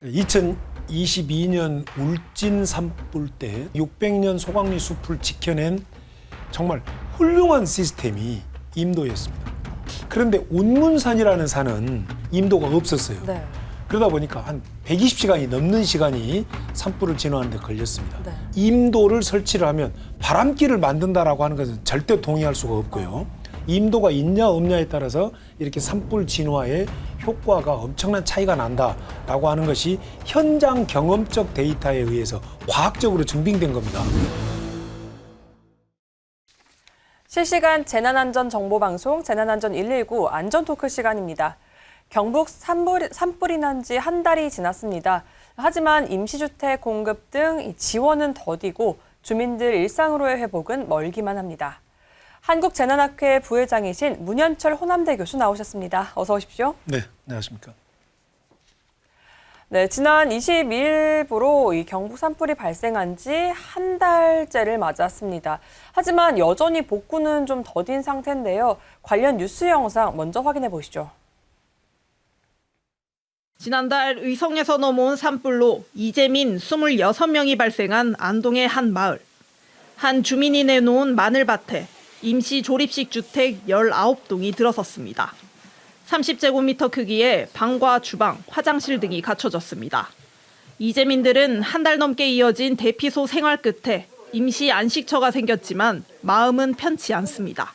2022년 울진 산불 때 600년 소강리 숲을 지켜낸 정말 훌륭한 시스템이 임도였습니다. 그런데 운문산이라는 산은 임도가 없었어요. 네. 그러다 보니까 한 120시간이 넘는 시간이 산불을 진화하는 데 걸렸습니다. 네. 임도를 설치를 하면 바람길을 만든다라고 하는 것은 절대 동의할 수가 없고요. 임도가 있냐 없냐에 따라서 이렇게 산불 진화에 효과가 엄청난 차이가 난다라고 하는 것이 현장 경험적 데이터에 의해서 과학적으로 증빙된 겁니다. 실시간 재난안전정보방송 재난안전 119 안전토크 시간입니다. 경북 산불이 난 지 한 달이 지났습니다. 하지만 임시주택 공급 등 지원은 더디고 주민들 일상으로의 회복은 멀기만 합니다. 한국재난학회 부회장이신 문현철 호남대 교수 나오셨습니다. 어서 오십시오. 네, 안녕하십니까. 네, 지난 22일부로 이 경북 산불이 발생한 지 한 달째를 맞았습니다. 하지만 여전히 복구는 좀 더딘 상태인데요. 관련 뉴스 영상 먼저 확인해 보시죠. 지난달 의성에서 넘어온 산불로 이재민 26명이 발생한 안동의 한 마을. 한 주민이 내놓은 마늘밭에 임시 조립식 주택 19동이 들어섰습니다. 30제곱미터 크기의 방과 주방, 화장실 등이 갖춰졌습니다. 이재민들은 한 달 넘게 이어진 대피소 생활 끝에 임시 안식처가 생겼지만 마음은 편치 않습니다.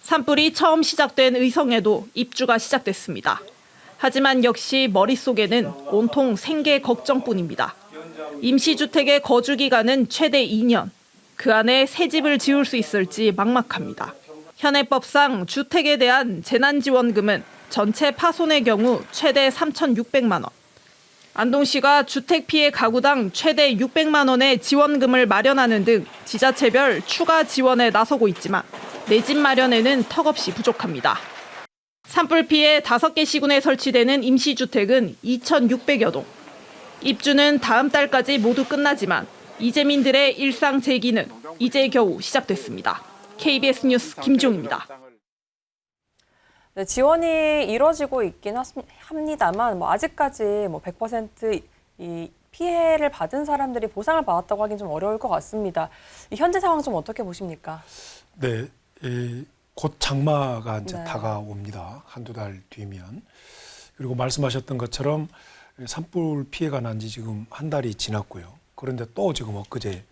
산불이 처음 시작된 의성에도 입주가 시작됐습니다. 하지만 역시 머릿속에는 온통 생계 걱정뿐입니다. 임시주택의 거주 기간은 최대 2년. 그 안에 새 집을 지을 수 있을지 막막합니다. 현행 법상 주택에 대한 재난지원금은 전체 파손의 경우 최대 3,600만 원. 안동시가 주택 피해 가구당 최대 600만 원의 지원금을 마련하는 등 지자체별 추가 지원에 나서고 있지만 내 집 마련에는 턱없이 부족합니다. 산불 피해 5개 시군에 설치되는 임시주택은 2,600여 동. 입주는 다음 달까지 모두 끝나지만 이재민들의 일상 재기는 이제 겨우 시작됐습니다. KBS 뉴스 김종입니다. 네, 지원이 이뤄지고 있긴 합니다만 아직까지 100% 이 피해를 받은 사람들이 보상을 받았다고 하긴 좀 어려울 것 같습니다. 이 현재 상황 좀 어떻게 보십니까? 네, 곧 장마가 이제 네. 다가옵니다. 한두 달 뒤면. 그리고 말씀하셨던 것처럼 산불 피해가 난 지 지금 한 달이 지났고요. 그런데 또 지금 엊그제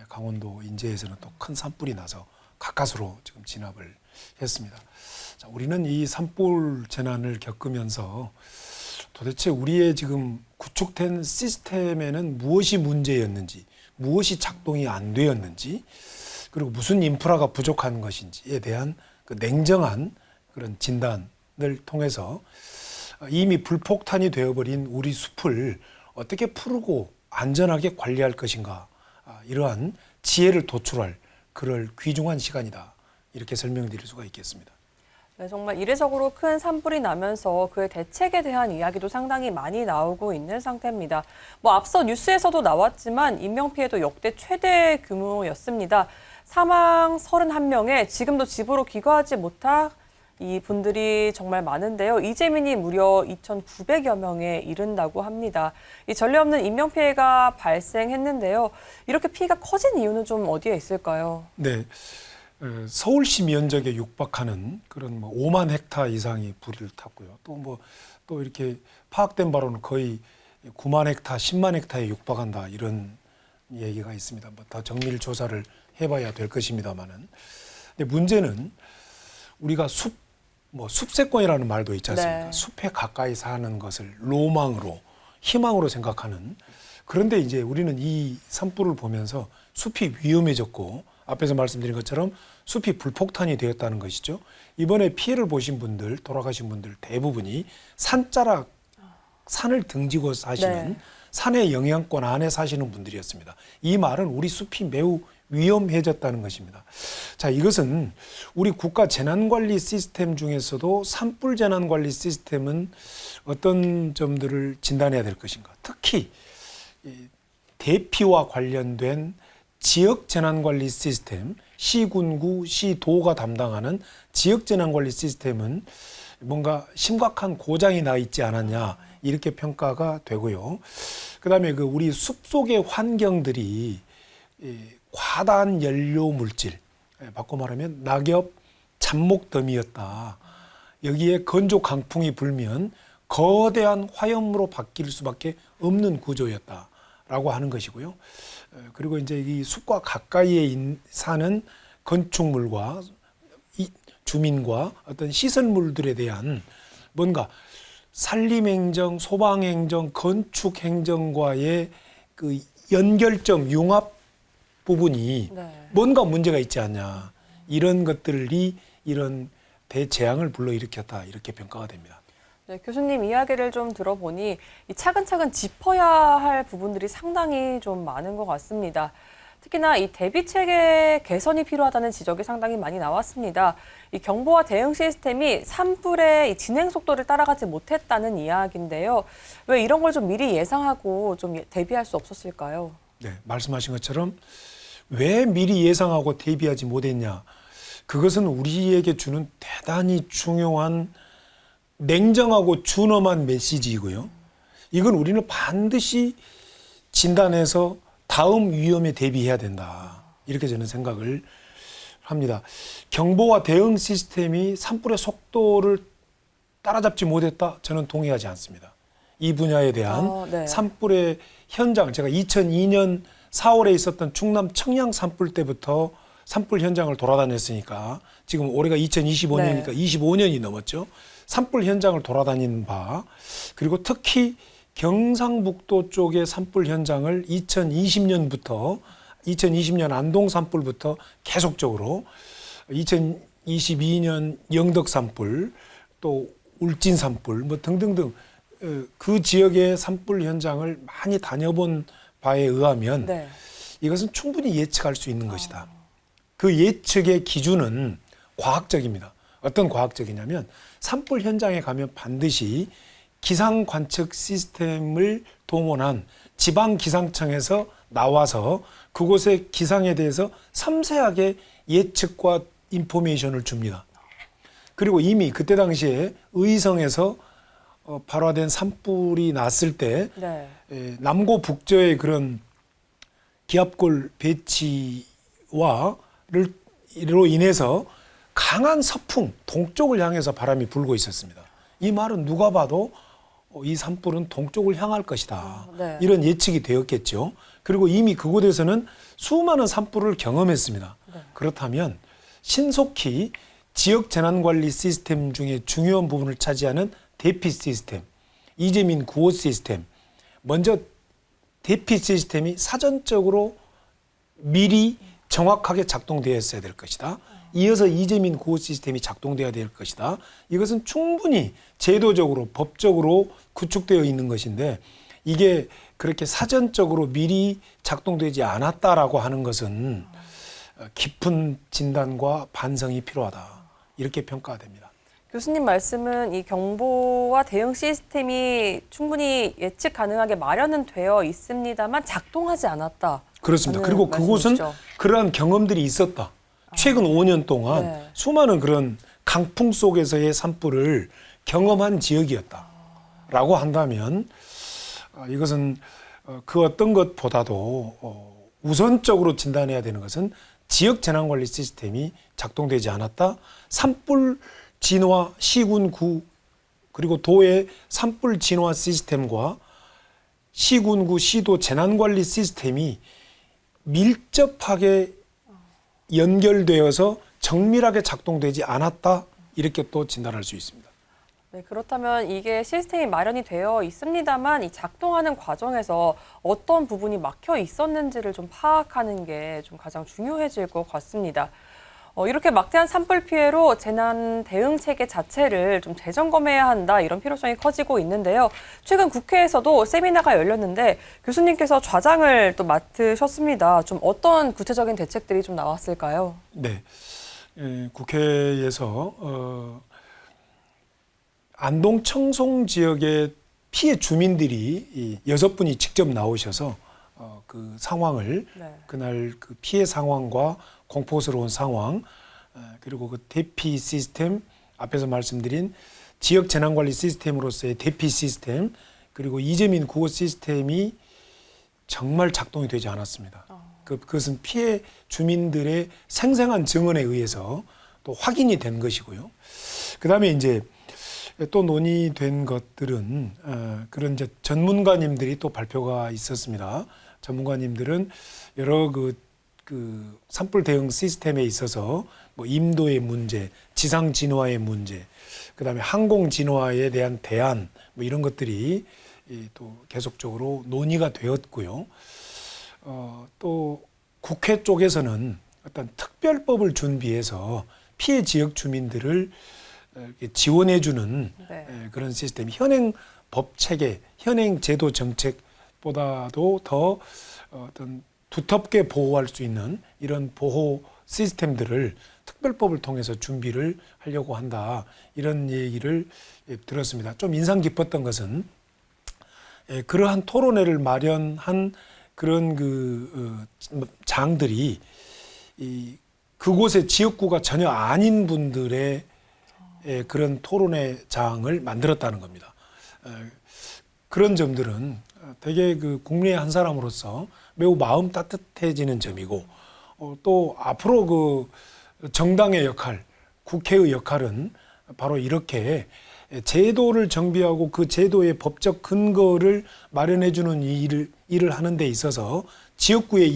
강원도 인제에서는 또 큰 산불이 나서 가까스로 지금 진압을 했습니다. 자, 우리는 이 산불 재난을 겪으면서 도대체 우리의 지금 구축된 시스템에는 무엇이 문제였는지, 무엇이 작동이 안 되었는지, 그리고 무슨 인프라가 부족한 것인지에 대한 그 냉정한 그런 진단을 통해서 이미 불폭탄이 되어버린 우리 숲을 어떻게 풀고 안전하게 관리할 것인가, 이러한 지혜를 도출할 그럴 귀중한 시간이다, 이렇게 설명드릴 수가 있겠습니다. 네, 정말 이례적으로 큰 산불이 나면서 그의 대책에 대한 이야기도 상당히 많이 나오고 있는 상태입니다. 앞서 뉴스에서도 나왔지만 인명피해도 역대 최대 규모였습니다. 사망 31명에 지금도 집으로 귀가하지 못한 이 분들이 정말 많은데요. 이재민이 무려 2,900여 명에 이른다고 합니다. 이 전례 없는 인명피해가 발생했는데요. 이렇게 피해가 커진 이유는 좀 어디에 있을까요? 네, 서울시 면적에 육박하는 그런 5만 헥타 이상이 불을 탔고요. 또 이렇게 파악된 바로는 거의 9만 헥타, 10만 헥타에 육박한다, 이런 얘기가 있습니다. 더 정밀 조사를 해봐야 될 것입니다만은. 근데 문제는 우리가 숲세권이라는 말도 있지 않습니까? 네. 숲에 가까이 사는 것을 로망으로, 희망으로 생각하는. 그런데 이제 우리는 이 산불을 보면서 숲이 위험해졌고, 앞에서 말씀드린 것처럼 숲이 불폭탄이 되었다는 것이죠. 이번에 피해를 보신 분들, 돌아가신 분들 대부분이 산자락, 산을 등지고 사시는, 네. 산의 영향권 안에 사시는 분들이었습니다. 이 말은 우리 숲이 매우 위험해졌다는 것입니다. 자, 이것은 우리 국가 재난관리 시스템 중에서도 산불 재난관리 시스템은 어떤 점들을 진단해야 될 것인가. 특히 대피와 관련된 지역 재난관리 시스템, 시군구, 시도가 담당하는 지역 재난관리 시스템은 뭔가 심각한 고장이 나 있지 않았냐, 이렇게 평가가 되고요. 그다음에 그 우리 숲속의 환경들이 과다한 연료 물질, 바꿔 말하면 낙엽, 잡목더미였다. 여기에 건조 강풍이 불면 거대한 화염으로 바뀔 수밖에 없는 구조였다라고 하는 것이고요. 그리고 이제 이 숲과 가까이에 사는 건축물과 주민과 어떤 시설물들에 대한 뭔가 산림행정, 소방행정, 건축행정과의 그 연결점, 융합 부분이 네. 뭔가 문제가 있지 않냐. 이런 것들이 이런 대재앙을 불러일으켰다. 이렇게 평가가 됩니다. 네, 교수님 이야기를 좀 들어보니 이 차근차근 짚어야 할 부분들이 상당히 좀 많은 것 같습니다. 특히나 이 대비 체계 개선이 필요하다는 지적이 상당히 많이 나왔습니다. 이 경보와 대응 시스템이 산불의 이 진행 속도를 따라가지 못했다는 이야기인데요. 왜 이런 걸 좀 미리 예상하고 좀 대비할 수 없었을까요? 네, 말씀하신 것처럼 왜 미리 예상하고 대비하지 못했냐. 그것은 우리에게 주는 대단히 중요한 냉정하고 준엄한 메시지이고요. 이건 우리는 반드시 진단해서 다음 위험에 대비해야 된다. 이렇게 저는 생각을 합니다. 경보와 대응 시스템이 산불의 속도를 따라잡지 못했다? 저는 동의하지 않습니다. 이 분야에 대한 네. 산불의 현장, 제가 2002년 4월에 있었던 충남 청양 산불 때부터 산불 현장을 돌아다녔으니까 지금 올해가 2025년이니까 네. 25년이 넘었죠. 산불 현장을 돌아다닌 바, 그리고 특히 경상북도 쪽의 산불 현장을 2020년부터 2020년 안동 산불부터 계속적으로 2022년 영덕 산불, 또 울진 산불 뭐 등등등 그 지역의 산불 현장을 많이 다녀본 바에 의하면 네. 이것은 충분히 예측할 수 있는 것이다. 그 예측의 기준은 과학적입니다. 어떤 과학적이냐면 산불 현장에 가면 반드시 기상 관측 시스템을 동원한 지방기상청에서 나와서 그곳의 기상에 대해서 섬세하게 예측과 인포메이션을 줍니다. 그리고 이미 그때 당시에 의성에서 발화된 산불이 났을 때 네. 남고 북저의 그런 기압골 배치와 로 인해서 강한 서풍, 동쪽을 향해서 바람이 불고 있었습니다. 이 말은 누가 봐도 이 산불은 동쪽을 향할 것이다. 네. 이런 예측이 되었겠죠. 그리고 이미 그곳에서는 수많은 산불을 경험했습니다. 네. 그렇다면 신속히 지역 재난관리 시스템 중에 중요한 부분을 차지하는 대피 시스템, 이재민 구호 시스템, 먼저 대피 시스템이 사전적으로 미리 정확하게 작동되었어야 될 것이다. 이어서 이재민 구호 시스템이 작동돼야 될 것이다. 이것은 충분히 제도적으로 법적으로 구축되어 있는 것인데 이게 그렇게 사전적으로 미리 작동되지 않았다라고 하는 것은 깊은 진단과 반성이 필요하다. 이렇게 평가가 됩니다. 교수님 말씀은 이 경보와 대응 시스템이 충분히 예측 가능하게 마련은 되어 있습니다만 작동하지 않았다. 그렇습니다. 그리고 그곳은 그러한 경험들이 있었다. 최근 5년 동안 네. 수많은 그런 강풍 속에서의 산불을 경험한 지역이었다라고 한다면 이것은 그 어떤 것보다도 우선적으로 진단해야 되는 것은 지역 재난관리 시스템이 작동되지 않았다. 산불 진화 시군구 그리고 도의 산불 진화 시스템과 시군구 시도 재난관리 시스템이 밀접하게 연결되어서 정밀하게 작동되지 않았다. 이렇게 또 진단할 수 있습니다. 네, 그렇다면 이게 시스템이 마련이 되어 있습니다만 이 작동하는 과정에서 어떤 부분이 막혀 있었는지를 좀 파악하는 게 좀 가장 중요해질 것 같습니다. 이렇게 막대한 산불 피해로 재난 대응 체계 자체를 좀 재점검해야 한다 이런 필요성이 커지고 있는데요. 최근 국회에서도 세미나가 열렸는데 교수님께서 좌장을 또 맡으셨습니다. 좀 어떤 구체적인 대책들이 좀 나왔을까요? 네, 국회에서 안동 청송 지역의 피해 주민들이 6분이 직접 나오셔서 그 상황을 네. 그날 그 피해 상황과 공포스러운 상황 그리고 그 대피 시스템 앞에서 말씀드린 지역 재난관리 시스템으로서의 대피 시스템 그리고 이재민 구호 시스템이 정말 작동이 되지 않았습니다. 그것은 피해 주민들의 생생한 증언에 의해서 또 확인이 된 것이고요. 그다음에 이제 또 논의된 것들은 그런 이제 전문가님들이 또 발표가 있었습니다. 전문가님들은 여러 그 산불 대응 시스템에 있어서 뭐 임도의 문제, 지상 진화의 문제, 그다음에 항공 진화에 대한 대안 뭐 이런 것들이 또 계속적으로 논의가 되었고요. 또 국회 쪽에서는 어떤 특별법을 준비해서 피해 지역 주민들을 이렇게 지원해주는 네. 그런 시스템, 현행 법 체계, 현행 제도 정책보다도 더 어떤 두텁게 보호할 수 있는 이런 보호 시스템들을 특별법을 통해서 준비를 하려고 한다. 이런 얘기를 들었습니다. 좀 인상 깊었던 것은 그러한 토론회를 마련한 그런 장들이 그곳의 지역구가 전혀 아닌 분들의 그런 토론회장을 만들었다는 겁니다. 그런 점들은 되게 국민의 한 사람으로서 매우 마음 따뜻해지는 점이고 또 앞으로 정당의 역할, 국회의 역할은 바로 이렇게 제도를 정비하고 그 제도의 법적 근거를 마련해주는 일을 하는 데 있어서 지역구의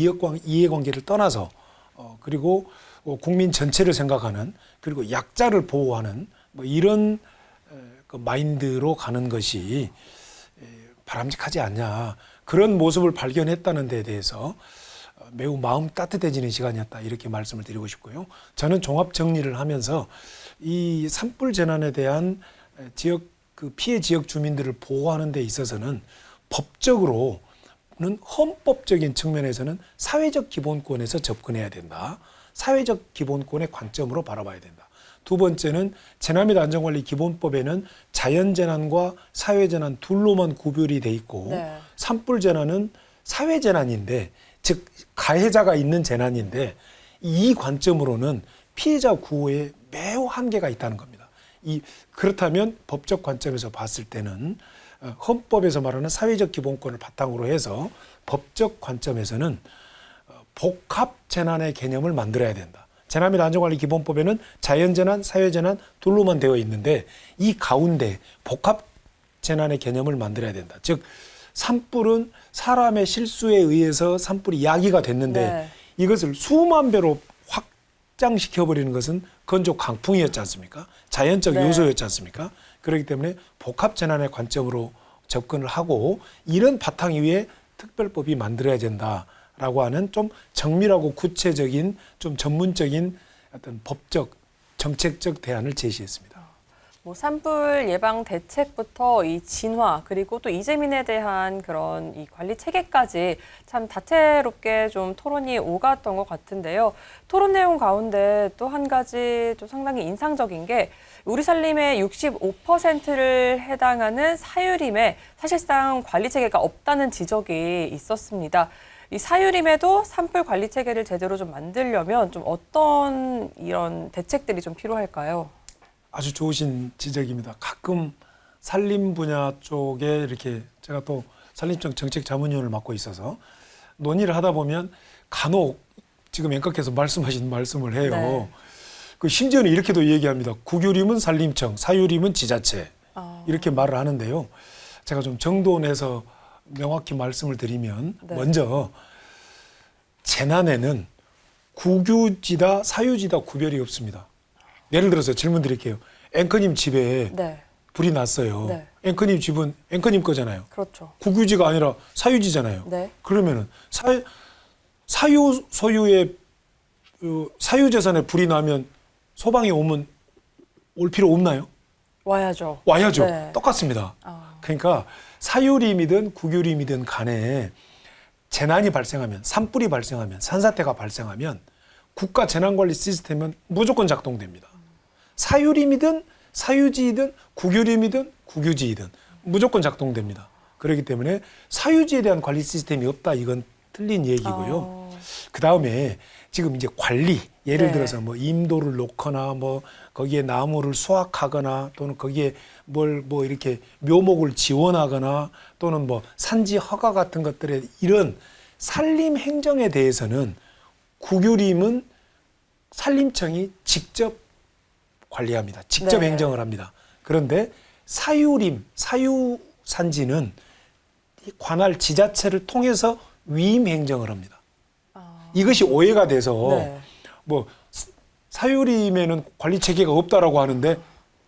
이해관계를 떠나서 그리고 국민 전체를 생각하는 그리고 약자를 보호하는 뭐 이런 마인드로 가는 것이 바람직하지 않냐. 그런 모습을 발견했다는 데 대해서 매우 마음 따뜻해지는 시간이었다. 이렇게 말씀을 드리고 싶고요. 저는 종합 정리를 하면서 이 산불 재난에 대한 피해 지역 주민들을 보호하는 데 있어서는 법적으로는 헌법적인 측면에서는 사회적 기본권에서 접근해야 된다. 사회적 기본권의 관점으로 바라봐야 된다. 두 번째는 재난및 안전관리 기본법에는 자연재난과 사회재난 둘로만 구별이 돼 있고 네. 산불 재난은 사회재난인데 즉 가해자가 있는 재난인데 이 관점으로는 피해자 구호에 매우 한계가 있다는 겁니다. 그렇다면 법적 관점에서 봤을 때는 헌법에서 말하는 사회적 기본권을 바탕으로 해서 법적 관점에서는 복합 재난의 개념을 만들어야 된다. 재난 및 안전관리 기본법에는 자연재난, 사회재난 둘로만 되어 있는데 이 가운데 복합 재난의 개념을 만들어야 된다. 즉 산불은 사람의 실수에 의해서 산불이 야기가 됐는데 네. 이것을 수만 배로 확장시켜버리는 것은 건조 강풍이었지 않습니까? 자연적 네. 요소였지 않습니까? 그렇기 때문에 복합 재난의 관점으로 접근을 하고 이런 바탕 위에 특별법이 만들어야 된다라고 하는 좀 정밀하고 구체적인 좀 전문적인 어떤 법적 정책적 대안을 제시했습니다. 뭐 산불 예방 대책부터 이 진화 그리고 또 이재민에 대한 그런 이 관리 체계까지 참 다채롭게 좀 토론이 오갔던 것 같은데요. 토론 내용 가운데 또 한 가지 또 상당히 인상적인 게 우리 산림의 65%를 해당하는 사유림에 사실상 관리 체계가 없다는 지적이 있었습니다. 이 사유림에도 산불 관리 체계를 제대로 좀 만들려면 좀 어떤 이런 대책들이 좀 필요할까요? 아주 좋으신 지적입니다. 가끔 산림 분야 쪽에 이렇게 제가 또 산림청 정책자문위원을 맡고 있어서 논의를 하다 보면 간혹 지금 앵커께서 말씀하신 말씀을 해요. 네. 심지어는 이렇게도 얘기합니다. 국유림은 산림청, 사유림은 지자체 이렇게 말을 하는데요. 제가 좀 정돈해서 명확히 말씀을 드리면 네. 먼저 재난에는 국유지다 사유지다 구별이 없습니다. 예를 들어서 질문 드릴게요. 앵커님 집에 네, 불이 났어요. 네. 앵커님 집은 앵커님 거잖아요. 그렇죠. 국유지가 아니라 사유지잖아요. 네. 그러면은 사유 소유의 사유 재산에 불이 나면 소방이 오면 올 필요 없나요? 와야죠. 와야죠. 네. 똑같습니다. 그러니까 사유림이든 국유림이든 간에 재난이 발생하면 산불이 발생하면 산사태가 발생하면 국가 재난관리 시스템은 무조건 작동됩니다. 사유림이든 사유지이든 국유림이든 국유지이든 무조건 작동됩니다. 그렇기 때문에 사유지에 대한 관리 시스템이 없다 이건 틀린 얘기고요. 그 다음에 지금 이제 관리 예를 네. 들어서 뭐 임도를 놓거나 뭐 거기에 나무를 수확하거나 또는 거기에 뭘 뭐 이렇게 묘목을 지원하거나 또는 뭐 산지 허가 같은 것들에 이런 산림 행정에 대해서는 국유림은 산림청이 직접 관리합니다. 직접 네. 행정을 합니다. 그런데 사유림, 사유산지는 관할 지자체를 통해서 위임 행정을 합니다. 이것이 오해가 돼서 네. 뭐 사유림에는 관리 체계가 없다라고 하는데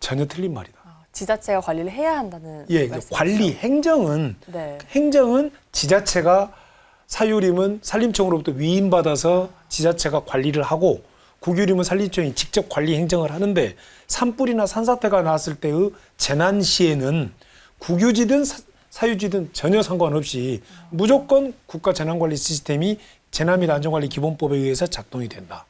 전혀 틀린 말이다. 지자체가 관리를 해야 한다는 예, 말씀이시죠? 관리 행정은 네. 지자체가 사유림은 산림청으로부터 위임받아서 지자체가 관리를 하고 국유림은 산림청이 직접 관리 행정을 하는데 산불이나 산사태가 났을 때의 재난 시에는 국유지든 사유지든 전혀 상관없이 무조건 국가 재난관리 시스템이 재난 및 안전관리 기본법에 의해서 작동이 된다.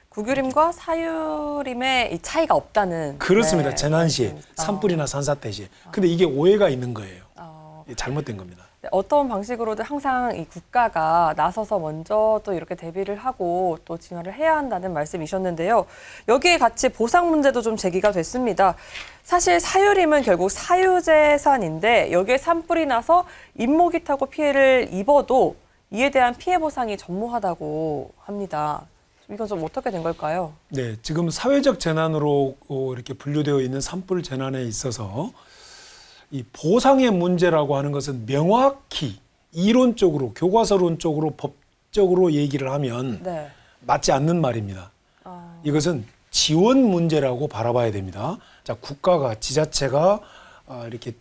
국유림과 사유림의 이 차이가 없다는. 그렇습니다. 네, 재난 시에 말씀. 산불이나 산사태 시에. 근데 이게 오해가 있는 거예요. 어, 잘못된 겁니다. 어떤 방식으로든 항상 이 국가가 나서서 먼저 또 이렇게 대비를 하고 또 진화를 해야 한다는 말씀이셨는데요. 여기에 같이 보상 문제도 좀 제기가 됐습니다. 사실 사유림은 결국 사유재산인데 여기에 산불이 나서 잇목이 타고 피해를 입어도 이에 대한 피해 보상이 전무하다고 합니다. 이건 좀 어떻게 된 걸까요? 네, 지금 사회적 재난으로 이렇게 분류되어 있는 산불 재난에 있어서 이 보상의 문제라고 하는 것은 명확히 이론적으로 교과서론적으로 법적으로 얘기를 하면 네. 맞지 않는 말입니다. 이것은 지원 문제라고 바라봐야 됩니다. 자, 국가가 지자체가 이렇게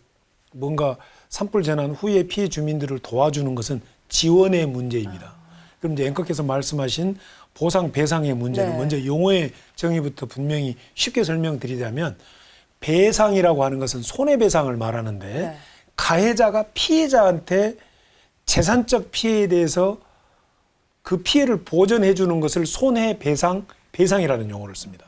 뭔가 산불 재난 후에 피해 주민들을 도와주는 것은 지원의 문제입니다. 그럼 이제 앵커께서 말씀하신 보상 배상의 문제를 네. 먼저 용어의 정의부터 분명히 쉽게 설명드리자면 배상이라고 하는 것은 손해배상을 말하는데 네. 가해자가 피해자한테 재산적 피해에 대해서 그 피해를 보전해 주는 것을 손해배상, 배상이라는 용어를 씁니다.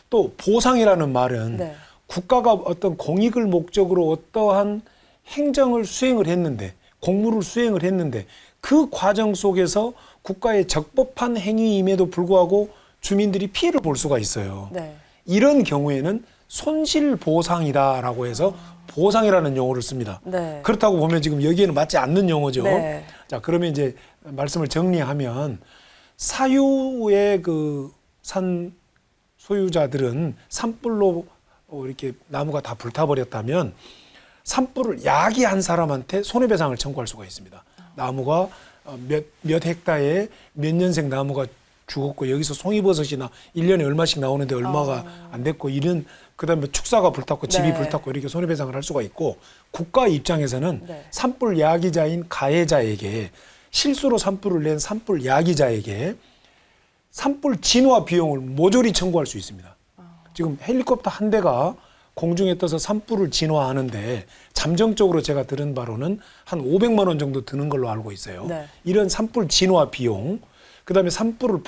또 보상이라는 말은 네. 국가가 어떤 공익을 목적으로 어떠한 행정을 수행을 했는데 공무를 수행을 했는데 그 과정 속에서 국가의 적법한 행위임에도 불구하고 주민들이 피해를 볼 수가 있어요. 네. 이런 경우에는 손실보상이다라고 해서 보상이라는 용어를 씁니다. 네. 그렇다고 보면 지금 여기에는 맞지 않는 용어죠. 네. 자, 그러면 이제 말씀을 정리하면 사유의 그 산 소유자들은 산불로 이렇게 나무가 다 불타버렸다면 산불을 야기한 사람한테 손해배상을 청구할 수가 있습니다. 나무가 몇 헥타에 몇 년생 나무가 죽었고 여기서 송이버섯이나 1년에 얼마씩 나오는데 얼마가 안 됐고 이런 그다음에 축사가 불탔고 집이 네. 불탔고 이렇게 손해배상을 할 수가 있고 국가 입장에서는 네. 산불 야기자인 가해자에게 실수로 산불을 낸 산불 야기자에게 산불 진화 비용을 모조리 청구할 수 있습니다. 지금 헬리콥터 한 대가 공중에 떠서 산불을 진화하는데 잠정적으로 제가 들은 바로는 한 500만 원 정도 드는 걸로 알고 있어요. 네. 이런 산불 진화 비용, 그다음에 산불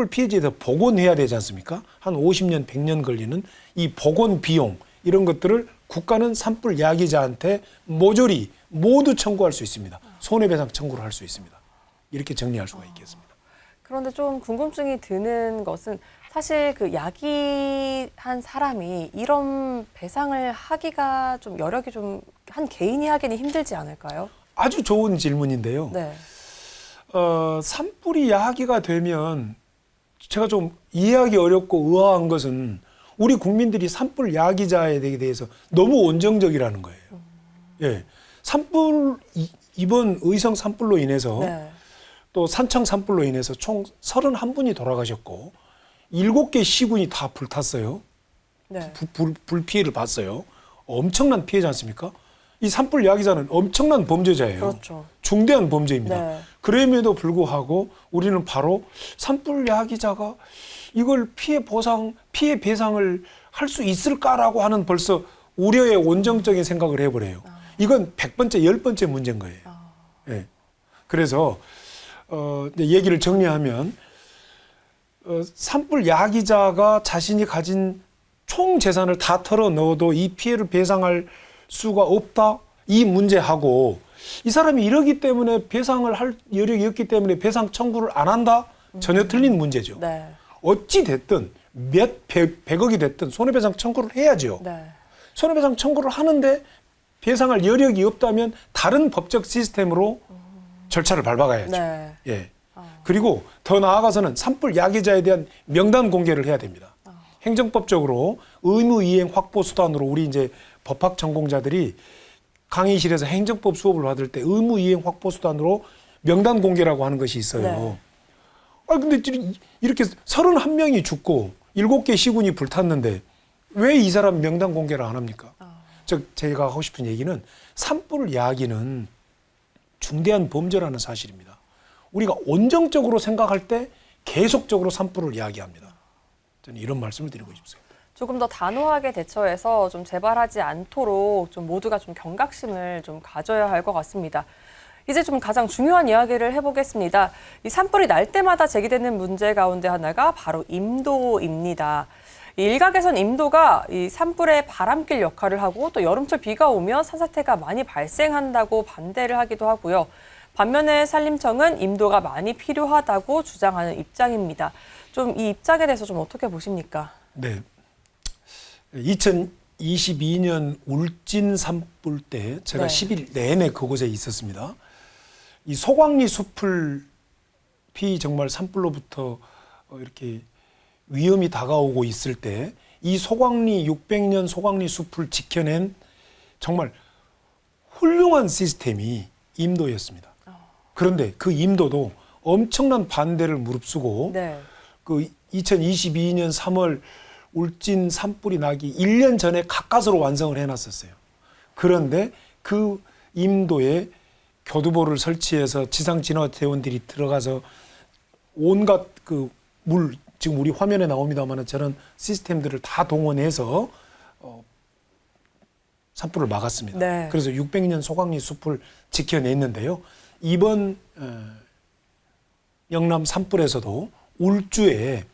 피해지에 대해서 복원해야 되지 않습니까? 한 50년, 100년 걸리는 이 복원 비용 이런 것들을 국가는 산불 야기자한테 모조리 모두 청구할 수 있습니다. 손해배상 청구를 할 수 있습니다. 이렇게 정리할 수가 있겠습니다. 그런데 좀 궁금증이 드는 것은 사실 그 야기한 사람이 이런 배상을 하기가 좀 여력이 좀 한 개인이 하기는 힘들지 않을까요? 아주 좋은 질문인데요. 네. 산불이 야기가 되면 제가 좀 이해하기 어렵고 의아한 것은 우리 국민들이 산불 야기자에 대해서 너무 온정적이라는 거예요. 예. 이번 의성 산불로 인해서 네. 또 산청 산불로 인해서 총 31분이 돌아가셨고 7개 시군이 다 불탔어요. 네. 불 피해를 봤어요. 엄청난 피해지 않습니까? 이 산불 야기자는 엄청난 범죄자예요. 그렇죠. 중대한 범죄입니다. 네. 그럼에도 불구하고 우리는 바로 산불 야기자가 이걸 피해 배상을 할 수 있을까라고 하는 벌써 우려의 온정적인 생각을 해버려요. 이건 100번째, 10번째 문제인 거예요. 예. 그래서 이제 얘기를 정리하면 산불 야기자가 자신이 가진 총 재산을 다 털어 넣어도 이 피해를 배상할 수가 없다. 이 문제하고 이 사람이 이러기 때문에 배상을 할 여력이 없기 때문에 배상 청구를 안 한다. 전혀 틀린 문제죠. 네. 어찌 됐든 몇 백억이 됐든 손해배상 청구를 해야죠. 네. 손해배상 청구를 하는데 배상할 여력이 없다면 다른 법적 시스템으로 절차를 밟아가야죠. 네. 예. 그리고 더 나아가서는 산불 야기자에 대한 명단 공개를 해야 됩니다. 행정법적으로 의무 이행 확보 수단으로 우리 이제 법학 전공자들이 강의실에서 행정법 수업을 받을 때 의무 이행 확보 수단으로 명단 공개라고 하는 것이 있어요. 네. 아 근데 이렇게 31명이 죽고 7개 시군이 불탔는데 왜 이 사람 명단 공개를 안 합니까? 제가 하고 싶은 얘기는 산불 야기는 중대한 범죄라는 사실입니다. 우리가 온정적으로 생각할 때 계속적으로 산불을 야기합니다. 저는 이런 말씀을 드리고 싶습니다. 조금 더 단호하게 대처해서 좀 재발하지 않도록 좀 모두가 좀 경각심을 좀 가져야 할 것 같습니다. 이제 좀 가장 중요한 이야기를 해보겠습니다. 이 산불이 날 때마다 제기되는 문제 가운데 하나가 바로 임도입니다. 이 일각에선 임도가 이 산불의 바람길 역할을 하고 또 여름철 비가 오면 산사태가 많이 발생한다고 반대를 하기도 하고요. 반면에 산림청은 임도가 많이 필요하다고 주장하는 입장입니다. 좀 이 입장에 대해서 좀 어떻게 보십니까? 네. 2022년 울진 산불 때 제가 네. 10일 내내 그곳에 있었습니다. 이 소광리 숲을 정말 산불로부터 이렇게 위험이 다가오고 있을 때 이 소광리 600년 소광리 숲을 지켜낸 정말 훌륭한 시스템이 임도였습니다. 그런데 그 임도도 엄청난 반대를 무릅쓰고 네. 그 2022년 3월 울진 산불이 나기 1년 전에 가까스로 완성을 해놨었어요. 그런데 그 임도에 교두보를 설치해서 지상진화대원들이 들어가서 온갖 그 물, 지금 우리 화면에 나옵니다만 저런 시스템들을 다 동원해서 산불을 막았습니다. 네. 그래서 600년 소광리 숲을 지켜냈는데요. 이번 영남 산불에서도 울주에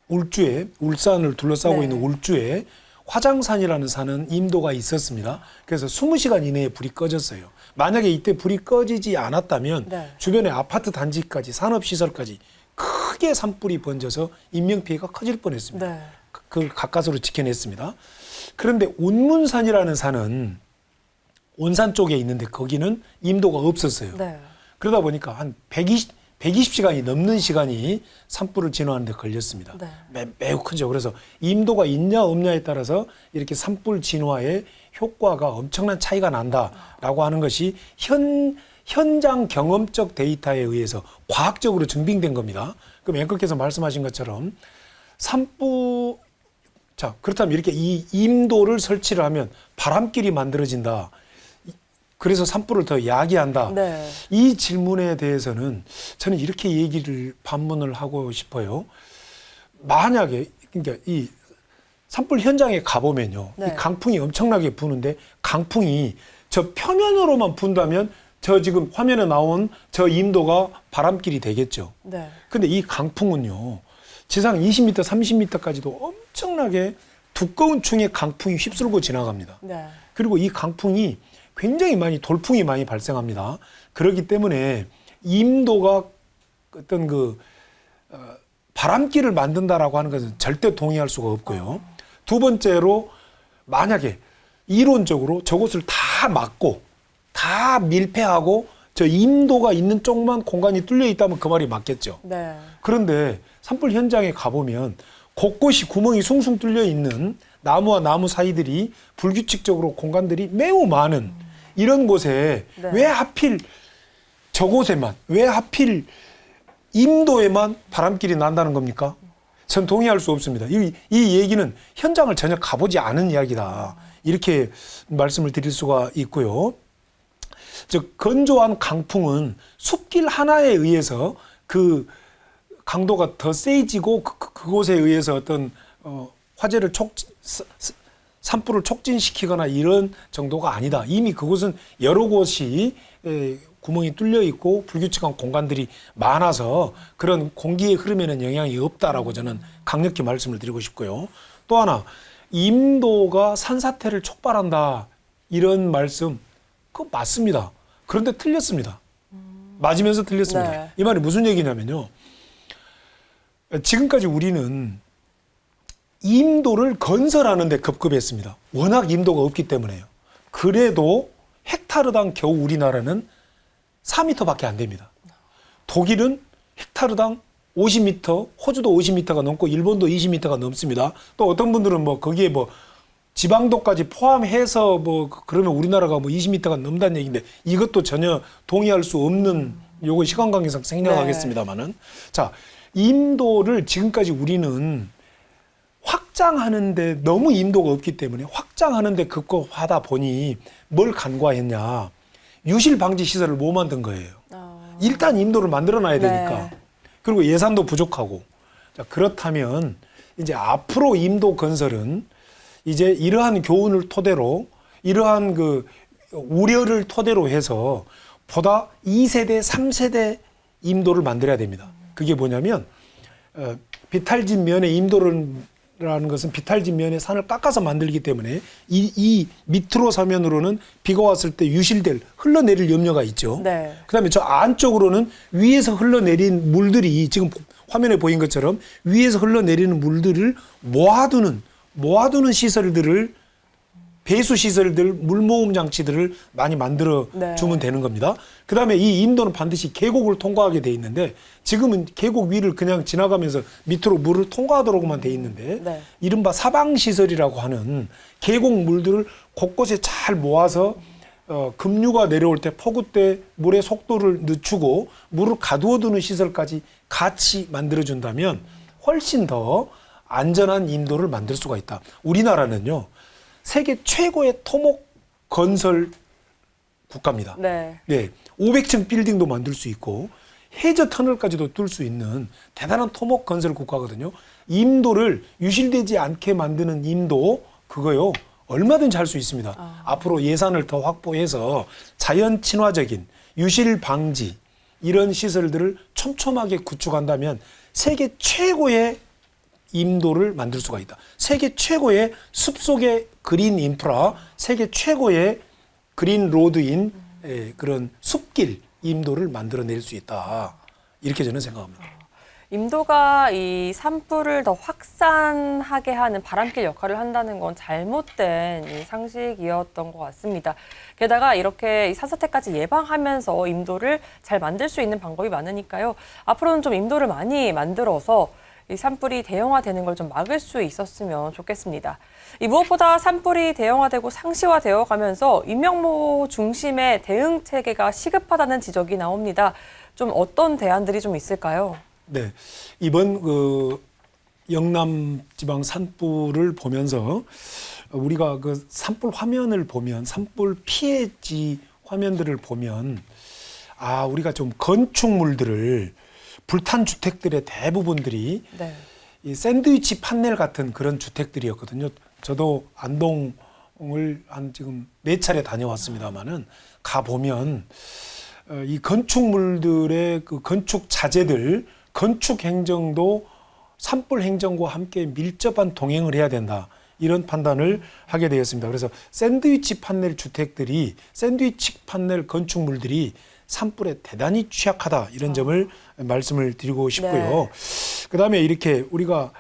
울산을 둘러싸고 네. 있는 울주에 화장산이라는 산은 임도가 있었습니다. 그래서 20시간 이내에 불이 꺼졌어요. 만약에 이때 불이 꺼지지 않았다면 네. 주변의 아파트 단지까지 산업시설까지 크게 산불이 번져서 인명피해가 커질 뻔했습니다. 네. 그걸 가까스로 지켜냈습니다. 그런데 운문산이라는 산은 온산 쪽에 있는데 거기는 임도가 없었어요. 네. 그러다 보니까 한 120시간이 넘는 시간이 산불을 진화하는 데 걸렸습니다. 네. 매우 크죠. 그래서 임도가 있냐 없냐에 따라서 이렇게 산불 진화의 효과가 엄청난 차이가 난다라고 하는 것이 현장 경험적 데이터에 의해서 과학적으로 증빙된 겁니다. 그럼 앵커께서 말씀하신 것처럼 자, 그렇다면 이렇게 이 임도를 설치를 하면 바람길이 만들어진다. 그래서 산불을 더 야기한다. 네. 이 질문에 대해서는 저는 이렇게 반문을 하고 싶어요. 만약에 그러니까 이 산불 현장에 가보면요, 네. 이 강풍이 엄청나게 부는데 강풍이 저 표면으로만 분다면 저 지금 화면에 나온 저 임도가 바람길이 되겠죠. 네. 근데 이 강풍은요, 지상 20m, 30m까지도 엄청나게 두꺼운 충의 강풍이 휩쓸고 지나갑니다. 네. 그리고 이 강풍이 굉장히 돌풍이 많이 발생합니다. 그렇기 때문에 임도가 어떤 바람길을 만든다라고 하는 것은 절대 동의할 수가 없고요. 두 번째로 만약에 이론적으로 저곳을 다 막고 다 밀폐하고 저 임도가 있는 쪽만 공간이 뚫려 있다면 그 말이 맞겠죠. 네. 그런데 산불 현장에 가보면 곳곳이 구멍이 숭숭 뚫려 있는 나무와 나무 사이들이 불규칙적으로 공간들이 매우 많은 이런 곳에 네. 왜 하필 저곳에만, 왜 하필 임도에만 바람길이 난다는 겁니까? 전 동의할 수 없습니다. 이 얘기는 현장을 전혀 가보지 않은 이야기다. 이렇게 말씀을 드릴 수가 있고요. 즉 건조한 강풍은 숲길 하나에 의해서 그 강도가 더 세지고 그곳에 의해서 어떤 화재를 산불을 촉진시키거나 이런 정도가 아니다. 이미 그곳은 여러 곳이 구멍이 뚫려 있고 불규칙한 공간들이 많아서 그런 공기의 흐름에는 영향이 없다라고 저는 강력히 말씀을 드리고 싶고요. 또 하나, 임도가 산사태를 촉발한다. 이런 말씀, 그거 맞습니다. 그런데 틀렸습니다. 맞으면서 틀렸습니다. 네. 이 말이 무슨 얘기냐면요. 지금까지 우리는 임도를 건설하는 데 급급했습니다. 워낙 임도가 없기 때문에요. 그래도 헥타르당 겨우 우리나라는 4m밖에 안 됩니다. 독일은 헥타르당 50m, 호주도 50m가 넘고 일본도 20m가 넘습니다. 또 어떤 분들은 뭐 거기에 뭐 지방도까지 포함해서 뭐 그러면 우리나라가 뭐 20m가 넘다는 얘기인데 이것도 전혀 동의할 수 없는 요거 시간 관계상 생략하겠습니다만은 자, 임도를 지금까지 우리는 확장하는데 너무 임도가 없기 때문에 확장하는데 급급하다 보니 뭘 간과했냐. 유실 방지 시설을 못 만든 거예요. 일단 임도를 만들어 놔야 되니까. 그리고 예산도 부족하고. 자, 그렇다면 이제 앞으로 임도 건설은 이제 이러한 교훈을 토대로 이러한 그 우려를 토대로 해서 보다 2세대, 3세대 임도를 만들어야 됩니다. 그게 뭐냐면 비탈진 면의 임도라는 것은 비탈진 면의 산을 깎아서 만들기 때문에 이 밑으로 서면으로는 비가 왔을 때 유실될 흘러내릴 염려가 있죠. 네. 그다음에 저 안쪽으로는 위에서 흘러내린 물들이 지금 화면에 보인 것처럼 위에서 흘러내리는 물들을 모아두는 시설들을 배수 시설들, 물모음 장치들을 많이 만들어 주면 되는 겁니다. 그다음에 이 임도는 반드시 계곡을 통과하게 돼 있는데 지금은 계곡 위를 그냥 지나가면서 밑으로 물을 통과하도록만 돼 있는데 이른바 사방 시설이라고 하는 계곡 물들을 곳곳에 잘 모아서 급류가 내려올 때 폭우 때 물의 속도를 늦추고 물을 가두어두는 시설까지 같이 만들어준다면 훨씬 더 안전한 임도를 만들 수가 있다. 우리나라는요. 세계 최고의 토목 건설 국가입니다. 네. 500층 빌딩도 만들 수 있고 해저 터널까지도 뚫을 수 있는 대단한 토목 건설 국가거든요. 임도를 유실되지 않게 만드는 임도 그거요. 얼마든지 할 수 있습니다. 앞으로 예산을 더 확보해서 자연 친화적인 유실 방지 이런 시설들을 촘촘하게 구축한다면 세계 최고의 임도를 만들 수가 있다. 세계 최고의 숲속의 그린 인프라, 세계 최고의 그린 로드인 그런 숲길 임도를 만들어낼 수 있다. 이렇게 저는 생각합니다. 임도가 이 산불을 더 확산하게 하는 바람길 역할을 한다는 건 잘못된 이 상식이었던 것 같습니다. 게다가 이렇게 산사태까지 예방하면서 임도를 잘 만들 수 있는 방법이 많으니까요. 앞으로는 좀 임도를 많이 만들어서 이 산불이 대형화되는 걸 좀 막을 수 있었으면 좋겠습니다. 이 무엇보다 산불이 대형화되고 상시화되어 가면서 인명보호 중심의 대응 체계가 시급하다는 지적이 나옵니다. 좀 어떤 대안들이 좀 있을까요? 네, 이번 그 영남 지방 산불을 보면서 우리가 그 산불 화면을 보면 산불 피해지 화면들을 보면 우리가 좀 건축물들을 불탄 주택들의 대부분들이 이 샌드위치 판넬 같은 그런 주택들이었거든요. 저도 안동을 한 지금 4차례 다녀왔습니다만은 가 보면 이 건축물들의 그 건축 자재들, 건축 행정도 산불 행정과 함께 밀접한 동행을 해야 된다. 이런 판단을 하게 되었습니다. 그래서 샌드위치 판넬 주택들이, 샌드위치 판넬 건축물들이 산불에 대단히 취약하다. 이런 점을 말씀을 드리고 싶고요. 그다음에 이렇게 우리가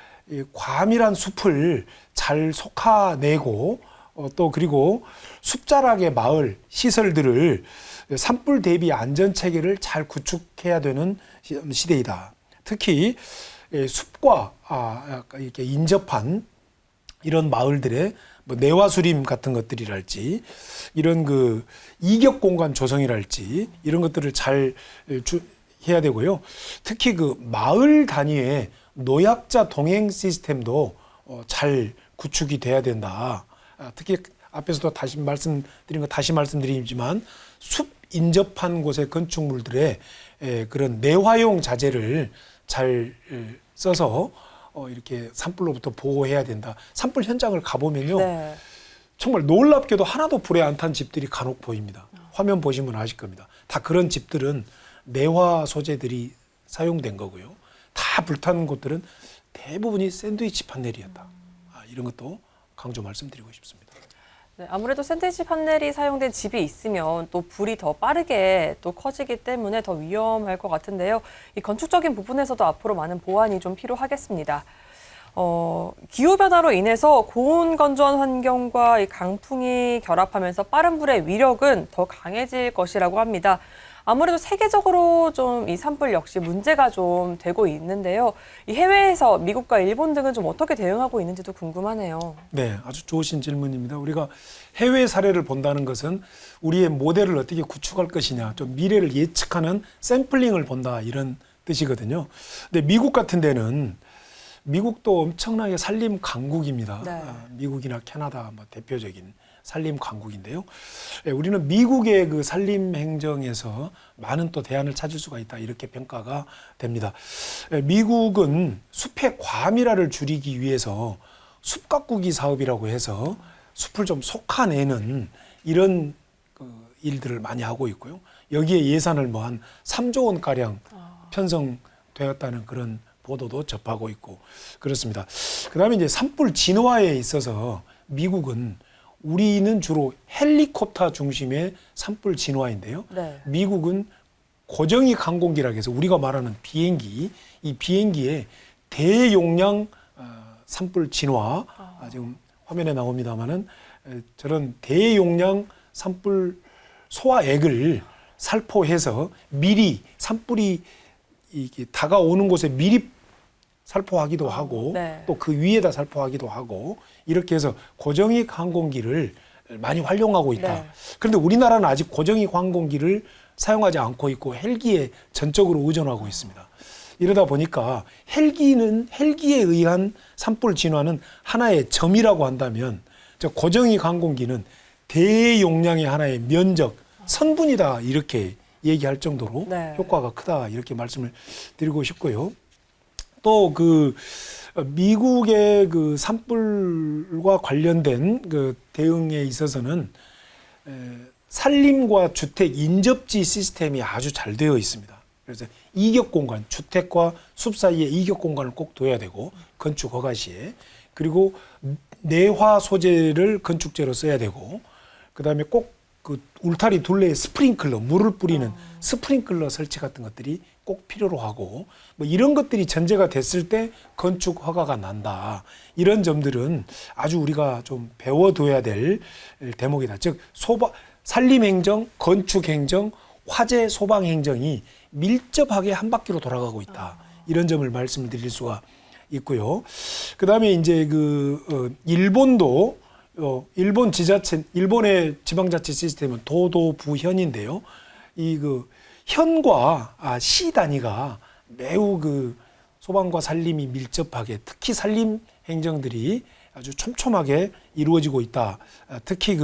과밀한 숲을 잘 속아내고 또 그리고 숲자락의 마을 시설들을 산불 대비 안전 체계를 잘 구축해야 되는 시대이다. 특히 숲과 이렇게 인접한 이런 마을들의 뭐 내화수림 같은 것들이랄지 이런 그 이격 공간 조성이랄지 이런 것들을 잘 해야 되고요. 특히 그 마을 단위의 노약자 동행 시스템도 잘 구축이 돼야 된다. 특히 앞에서도 다시 말씀드리지만 숲 인접한 곳의 건축물들의 그런 내화용 자재를 잘 써서 이렇게 산불로부터 보호해야 된다. 산불 현장을 가보면요. 정말 놀랍게도 하나도 불에 안 탄 집들이 간혹 보입니다. 화면 보시면 아실 겁니다. 다 그런 집들은 내화 소재들이 사용된 거고요. 다 불타는 곳들은 대부분이 샌드위치 판넬이었다. 이런 것도 강조 말씀드리고 싶습니다. 네, 아무래도 샌드위치 판넬이 사용된 집이 있으면 또 불이 더 빠르게 또 커지기 때문에 더 위험할 것 같은데요. 이 건축적인 부분에서도 앞으로 많은 보완이 좀 필요하겠습니다. 기후변화로 인해서 고온건조한 환경과 이 강풍이 결합하면서 빠른 불의 위력은 더 강해질 것이라고 합니다. 아무래도 세계적으로 좀 이 산불 역시 문제가 좀 되고 있는데요. 이 해외에서 미국과 일본 등은 좀 어떻게 대응하고 있는지도 궁금하네요. 네, 아주 좋으신 질문입니다. 우리가 해외 사례를 본다는 것은 우리의 모델을 어떻게 구축할 것이냐, 좀 미래를 예측하는 샘플링을 본다 이런 뜻이거든요. 근데 미국 같은 데는 미국도 엄청나게 산림 강국입니다. 네. 미국이나 캐나다 뭐 대표적인 산림 강국인데요. 우리는 미국의 그 산림 행정에서 많은 또 대안을 찾을 수가 있다 이렇게 평가가 됩니다. 미국은 숲의 과밀화를 줄이기 위해서 숲 가꾸기 사업이라고 해서 숲을 좀 솎아내는 이런 그 일들을 많이 하고 있고요. 여기에 예산을 뭐 한 3조 원 가량 편성되었다는 그런 보도도 접하고 있고 그렇습니다. 그다음에 이제 산불 진화에 있어서 미국은 우리는 주로 헬리콥터 중심의 산불 진화인데요. 네. 미국은 고정익 항공기라고 해서 우리가 말하는 비행기, 이 비행기에 대용량 산불 진화, 지금 화면에 나옵니다마는 저런 대용량 산불 소화액을 살포해서 미리 산불이 이게 다가오는 곳에 미리 살포하기도 하고 네. 또 그 위에다 살포하기도 하고 이렇게 해서 고정익 항공기를 많이 활용하고 있다. 네. 그런데 우리나라는 아직 고정익 항공기를 사용하지 않고 있고 헬기에 전적으로 의존하고 있습니다. 이러다 보니까 헬기에 의한 산불 진화는 하나의 점이라고 한다면 저 고정익 항공기는 대용량의 하나의 면적, 선분이다 이렇게 얘기할 정도로 네. 효과가 크다 이렇게 말씀을 드리고 싶고요. 또 그 미국의 그 산불과 관련된 그 대응에 있어서는 산림과 주택 인접지 시스템이 아주 잘 되어 있습니다. 그래서 이격 공간, 주택과 숲 사이에 이격 공간을 꼭 둬야 되고 건축 허가 시에 그리고 내화 소재를 건축재로 써야 되고 그다음에 꼭 그 울타리 둘레에 스프링클러, 물을 뿌리는 스프링클러 설치 같은 것들이 꼭 필요로 하고 뭐 이런 것들이 전제가 됐을 때 건축 허가가 난다. 이런 점들은 아주 우리가 좀 배워둬야 될 대목이다. 즉 산림행정, 건축행정, 화재 소방행정이 밀접하게 한 바퀴로 돌아가고 있다. 이런 점을 말씀을 드릴 수가 있고요. 그다음에 이제 일본도 일본의 지방자치 시스템은 도도부현인데요. 이 현과 시 단위가 매우 소방과 산림이 밀접하게 특히 산림 행정들이 아주 촘촘하게 이루어지고 있다. 특히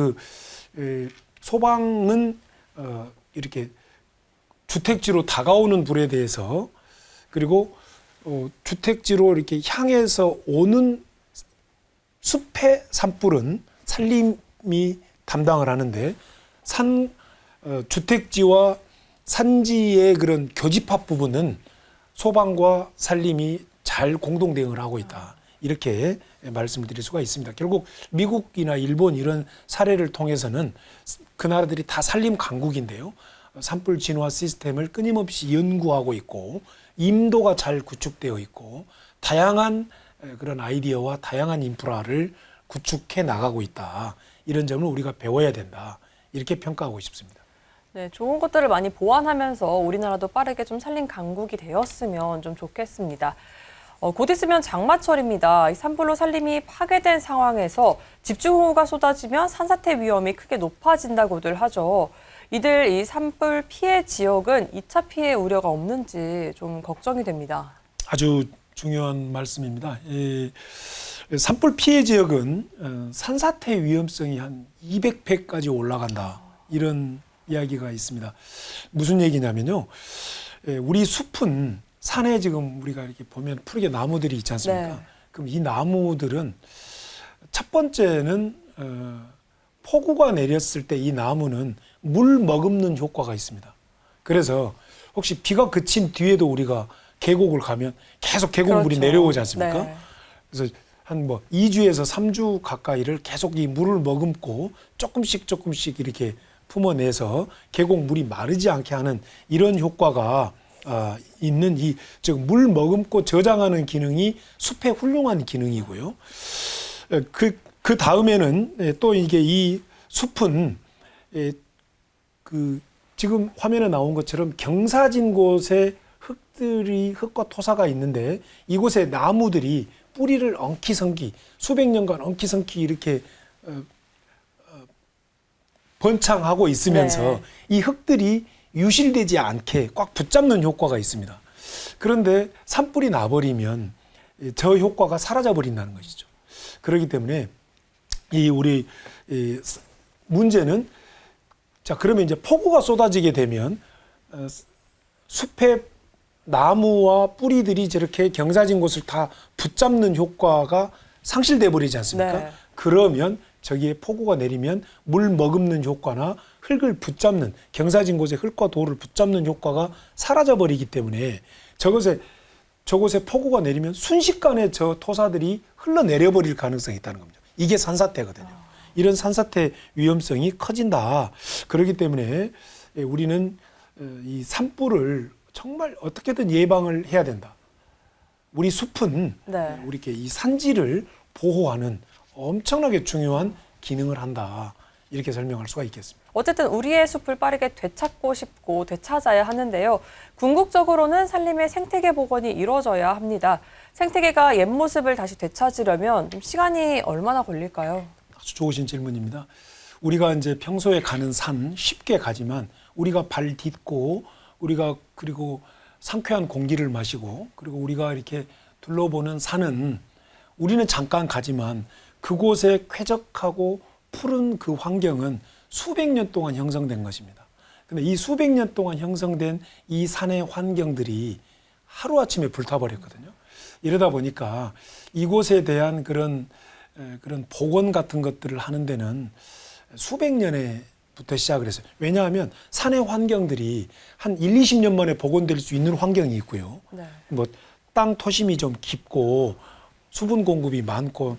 소방은 이렇게 주택지로 다가오는 불에 대해서 그리고 주택지로 이렇게 향해서 오는 숲의 산불은 산림이 담당을 하는데 주택지와 산지의 그런 교집합 부분은 소방과 산림이 잘 공동 대응을 하고 있다. 이렇게 말씀을 드릴 수가 있습니다. 결국 미국이나 일본 이런 사례를 통해서는 그 나라들이 다 산림 강국인데요. 산불 진화 시스템을 끊임없이 연구하고 있고 임도가 잘 구축되어 있고 다양한 그런 아이디어와 다양한 인프라를 구축해 나가고 있다. 이런 점을 우리가 배워야 된다. 이렇게 평가하고 싶습니다. 네, 좋은 것들을 많이 보완하면서 우리나라도 빠르게 좀 산림 강국이 되었으면 좀 좋겠습니다. 곧 있으면 장마철입니다. 이 산불로 산림이 파괴된 상황에서 집중호우가 쏟아지면 산사태 위험이 크게 높아진다고들 하죠. 이들 이 산불 피해 지역은 2차 피해 우려가 없는지 좀 걱정이 됩니다. 아주 중요한 말씀입니다. 산불 피해 지역은 산사태 위험성이 한 200배까지 올라간다. 이런 이야기가 있습니다. 무슨 얘기냐면요. 우리 숲은 산에 지금 우리가 이렇게 보면 푸르게 나무들이 있지 않습니까? 네. 그럼 이 나무들은 첫 번째는 폭우가 내렸을 때 이 나무는 물 머금는 효과가 있습니다. 그래서 혹시 비가 그친 뒤에도 우리가 계곡을 가면 계속 계곡물이 그렇죠. 내려오지 않습니까? 네. 그래서 한 뭐 2주에서 3주 가까이를 계속 이 물을 머금고 조금씩 이렇게 품어내서 계곡 물이 마르지 않게 하는 이런 효과가 있는 이 즉 물 머금고 저장하는 기능이 숲의 훌륭한 기능이고요. 그 다음에는 또 이게 이 숲은 그 지금 화면에 나온 것처럼 경사진 곳에 흙과 토사가 있는데 이곳에 나무들이 뿌리를 엉키성키 수백 년간 엉키성키 이렇게 번창하고 있으면서 네. 이 흙들이 유실되지 않게 꽉 붙잡는 효과가 있습니다. 그런데 산불이 나버리면 저 효과가 사라져 버린다는 것이죠. 그렇기 때문에 우리 문제는 자 그러면 이제 폭우가 쏟아지게 되면 숲의 나무와 뿌리들이 저렇게 경사진 곳을 다 붙잡는 효과가 상실돼 버리지 않습니까? 네. 그러면 저기에 폭우가 내리면 물 머금는 효과나 흙을 붙잡는 경사진 곳에 흙과 돌을 붙잡는 효과가 사라져 버리기 때문에 저곳에 폭우가 내리면 순식간에 저 토사들이 흘러내려 버릴 가능성이 있다는 겁니다. 이게 산사태거든요. 이런 산사태 위험성이 커진다. 그렇기 때문에 우리는 이 산불을 정말 어떻게든 예방을 해야 된다. 우리 숲은 네. 우리 이렇게 이 산지를 보호하는 엄청나게 중요한 기능을 한다. 이렇게 설명할 수가 있겠습니다. 어쨌든 우리의 숲을 빠르게 되찾고 싶고 되찾아야 하는데요. 궁극적으로는 산림의 생태계 복원이 이루어져야 합니다. 생태계가 옛 모습을 다시 되찾으려면 좀 시간이 얼마나 걸릴까요? 아주 좋으신 질문입니다. 우리가 이제 평소에 가는 산 쉽게 가지만 우리가 발 딛고 우리가 그리고 상쾌한 공기를 마시고 그리고 우리가 이렇게 둘러보는 산은 우리는 잠깐 가지만 그곳에 쾌적하고 푸른 그 환경은 수백 년 동안 형성된 것입니다. 근데 이 수백 년 동안 형성된 이 산의 환경들이 하루아침에 불타버렸거든요. 이러다 보니까 이곳에 대한 그런 복원 같은 것들을 하는 데는 수백 년에부터 시작을 했어요. 왜냐하면 산의 환경들이 한 1, 20년 만에 복원될 수 있는 환경이 있고요. 네. 뭐 땅 토심이 좀 깊고 수분 공급이 많고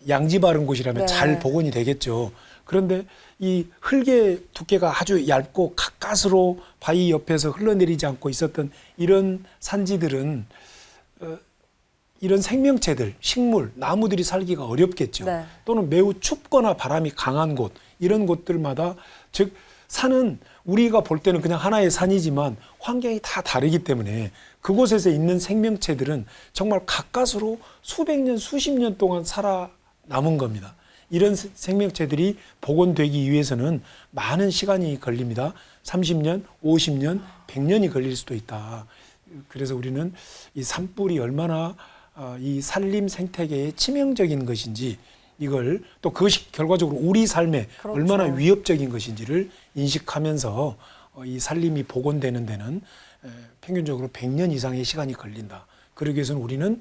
양지 바른 곳이라면 네. 잘 복원이 되겠죠. 그런데 이 흙의 두께가 아주 얇고 가까스로 바위 옆에서 흘러내리지 않고 있었던 이런 산지들은 이런 생명체들, 식물, 나무들이 살기가 어렵겠죠. 네. 또는 매우 춥거나 바람이 강한 곳, 이런 곳들마다 즉 산은 우리가 볼 때는 그냥 하나의 산이지만 환경이 다 다르기 때문에 그곳에서 있는 생명체들은 정말 가까스로 수백 년, 수십 년 동안 살아남은 겁니다. 이런 생명체들이 복원되기 위해서는 많은 시간이 걸립니다. 30년, 50년, 100년이 걸릴 수도 있다. 그래서 우리는 이 산불이 얼마나 이 산림 생태계에 치명적인 것인지 이걸 또 그것이 결과적으로 우리 삶에 그렇죠. 얼마나 위협적인 것인지를 인식하면서 이 산림이 복원되는 데는 평균적으로 100년 이상의 시간이 걸린다. 그러기 위해서는 우리는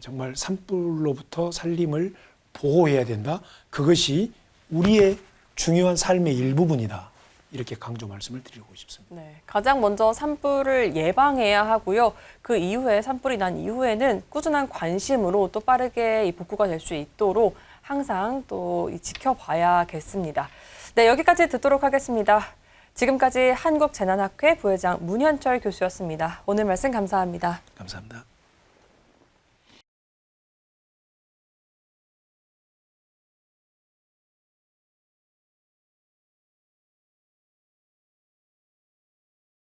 정말 산불로부터 산림을 보호해야 된다. 그것이 우리의 중요한 삶의 일부분이다. 이렇게 강조 말씀을 드리고 싶습니다. 네, 가장 먼저 산불을 예방해야 하고요. 그 이후에 산불이 난 이후에는 꾸준한 관심으로 또 빠르게 이 복구가 될 수 있도록 항상 또 지켜봐야겠습니다. 네, 여기까지 듣도록 하겠습니다. 지금까지 한국재난학회 부회장 문현철 교수였습니다. 오늘 말씀 감사합니다. 감사합니다.